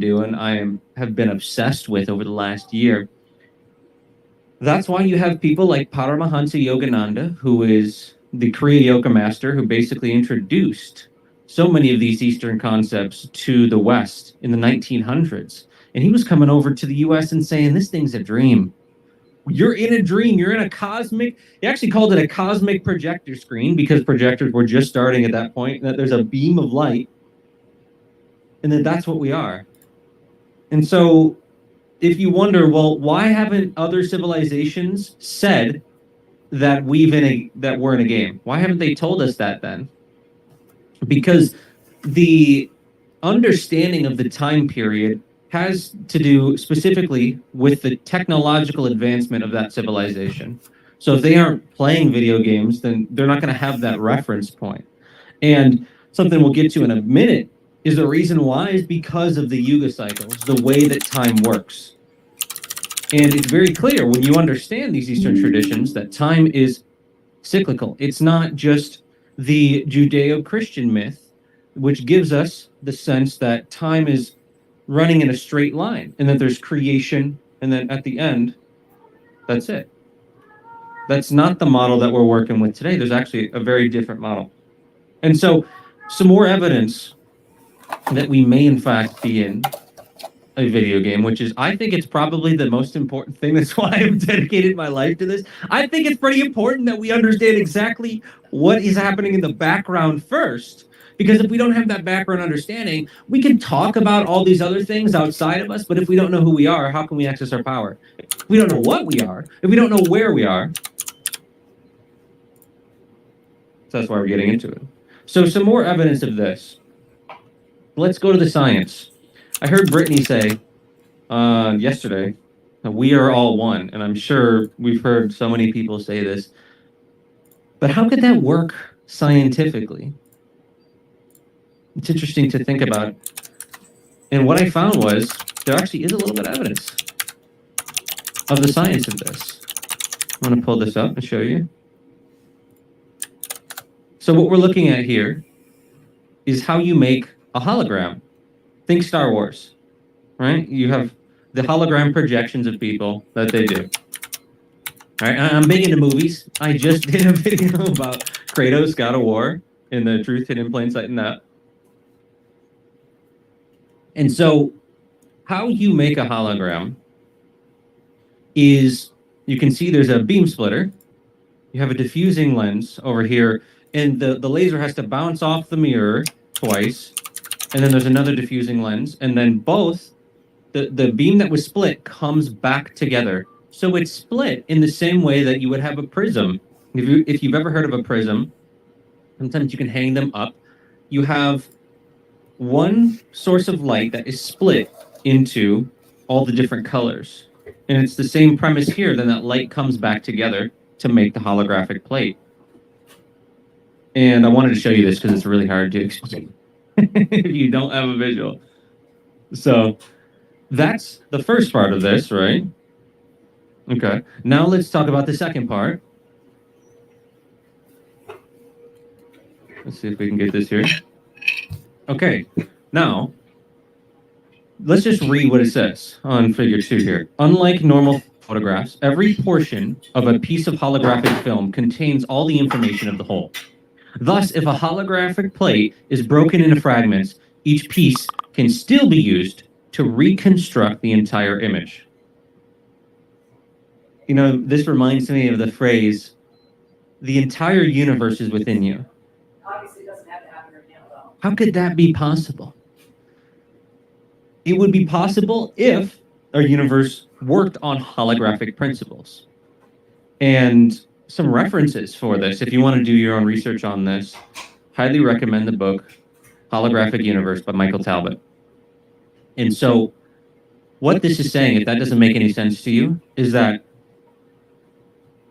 doing, have been obsessed with over the last year. That's why you have people like Paramahansa Yogananda, who is the Kriya Yoga master, who basically introduced so many of these Eastern concepts to the West in the 1900s. And he was coming over to the US and saying, this thing's a dream. You're in a dream. You're in a cosmic. He actually called it a cosmic projector screen because projectors were just starting at that point, that there's a beam of light, and that that's what we are. And so if you wonder, well, why haven't other civilizations said that we're in a game? Why haven't they told us that then? Because the understanding of the time period has to do specifically with the technological advancement of that civilization. So if they aren't playing video games, then they're not going to have that reference point. And something we'll get to in a minute is the reason why is because of the Yuga cycles, the way that time works. And it's very clear when you understand these Eastern traditions that time is cyclical. It's not just the Judeo-Christian myth, which gives us the sense that time is running in a straight line and that there's creation, and then at the end, that's it. That's not the model that we're working with today. There's actually a very different model. And so some more evidence that we may in fact be in a video game, which is, I think it's probably the most important thing. That's why I've dedicated my life to this. I think it's pretty important that we understand exactly what is happening in the background first. Because if we don't have that background understanding, we can talk about all these other things outside of us, but if we don't know who we are, how can we access our power? If we don't know what we are, if we don't know where we are. So that's why we're getting into it. So some more evidence of this. Let's go to the science. I heard Brittany say yesterday, we are all one, and I'm sure we've heard so many people say this, but how could that work scientifically? It's interesting to think about. And what I found was there actually is a little bit of evidence of the science of this. I'm going to pull this up and show you. So what we're looking at here is how you make a hologram. Think Star Wars, right? You have the hologram projections of people that they do. All right, I'm big into movies. I just did a video about Kratos, God of War, and the truth hidden in plain sight in that. And so how you make a hologram is, you can see there's a beam splitter. You have a diffusing lens over here, and the laser has to bounce off the mirror twice. And then there's another diffusing lens. And then both, the beam that was split comes back together. So it's split in the same way that you would have a prism. If you've ever heard of a prism, sometimes you can hang them up. You have one source of light that is split into all the different colors. And it's the same premise here, then that light comes back together to make the holographic plate. And I wanted to show you this because it's really hard to explain if you don't have a visual. So that's the first part of this, right? Okay. Now let's talk about the second part. Let's see if we can get this here. Okay, now, let's just read what it says on figure 2 here. Unlike normal photographs, every portion of a piece of holographic film contains all the information of the whole. Thus, if a holographic plate is broken into fragments, each piece can still be used to reconstruct the entire image. You know, this reminds me of the phrase, the entire universe is within you. How could that be possible? It would be possible if our universe worked on holographic principles. And some references for this, if you want to do your own research on this, highly recommend the book Holographic Universe by Michael Talbot. And so what this is saying, if that doesn't make any sense to you, is that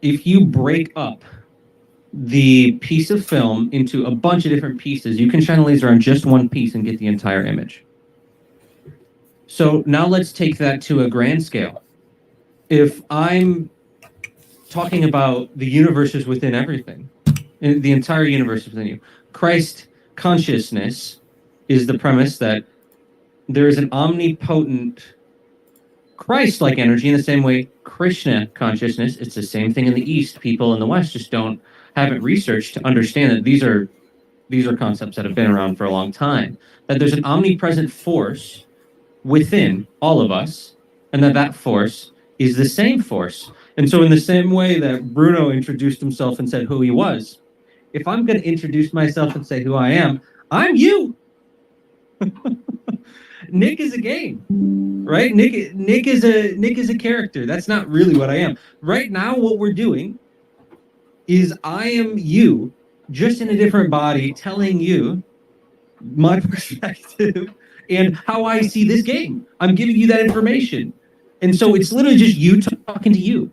if you break up the piece of film into a bunch of different pieces, you can shine a laser on just one piece and get the entire image. So now let's take that to a grand scale. If I'm talking about the universe is within everything, the entire universe is within you. Christ consciousness is the premise that there is an omnipotent Christ-like energy in the same way Krishna consciousness. It's the same thing in the East. People in the West just haven't researched to understand that these are concepts that have been around for a long time. That there's an omnipresent force within all of us, and that force is the same force. And so, in the same way that Bruno introduced himself and said who he was, if I'm going to introduce myself and say who I am, I'm you. Nick is a game, right? Nick is a character. That's not really what I am. Right now, what we're doing is I am you, just in a different body, telling you my perspective and how I see this game. I'm giving you that information. And so it's literally just you talking to you.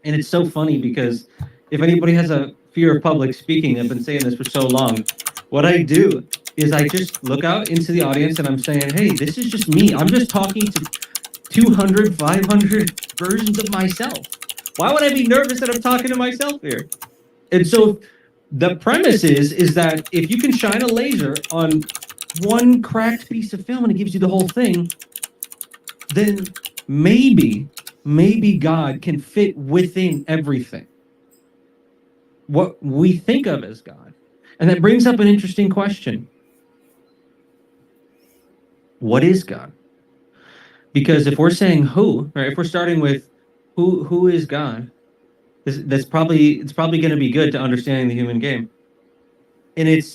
And it's so funny because if anybody has a fear of public speaking, I've been saying this for so long, what I do is I just look out into the audience and I'm saying, hey, this is just me. I'm just talking to 200, 500 versions of myself. Why would I be nervous that I'm talking to myself here? And so the premise is that if you can shine a laser on one cracked piece of film and it gives you the whole thing, then maybe God can fit within everything. What we think of as God. And that brings up an interesting question. What is God? Because if we're saying who, right, if we're starting with who is God, it's probably going to be good to understanding the human game. And it's